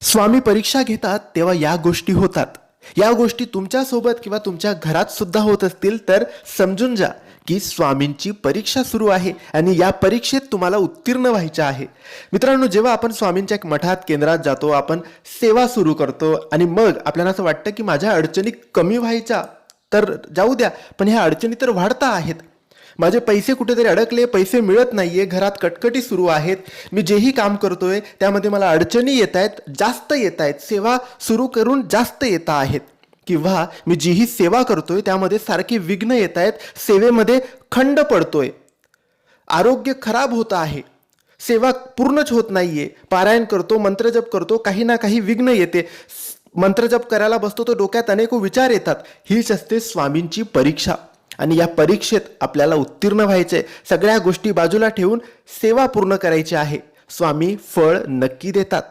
स्वामी परीक्षा घेतात तेव्हा या गोष्टी होतात. या गोष्टी तुमच्यासोबत किंवा तुमच्या घरात सुद्धा होत असतील तर समजून जा की स्वामींची परीक्षा सुरू आहे आणि या परीक्षेत तुम्हाला उत्तीर्ण व्हायचे आहे. मित्रांनो, जेव्हा आपण स्वामींच्या एक मठात केंद्रात जातो, आपण सेवा सुरू करतो आणि मग आपल्याला असं वाटतं की माझ्या अडचणी कमी व्हायच्या तर जाऊ द्या, पण ह्या अडचणी तर वाढता आहेत. माझे पैसे कुठेतरी अडकले, पैसे मिळत नाहीये, घरात कटकटी सुरू आहेत, मी जेही काम करतोय त्यामध्ये मला अडचणी येत आहेत, जास्त येत आहेत, सेवा सुरू करून जास्त येत आहेत, किंवा मी जीही सेवा करतोय त्यामध्ये सारखे विघ्न येत आहेत, सेवेमध्ये खंड पडतोय, आरोग्य खराब होत आहे, सेवा पूर्णच होत नाहीये, पारायण करतो, मंत्रजप करतो, काही ना काही विघ्न येते, मंत्रजप करायला बसतो तर डोक्यात अनेक विचार येतात. हीच असते स्वामींची परीक्षा आणि या परीक्षेत आपल्याला उत्तीर्ण व्हायचे. सगळ्या गोष्टी बाजूला ठेवून सेवा पूर्ण करायची आहे. स्वामी फळ नक्की देतात.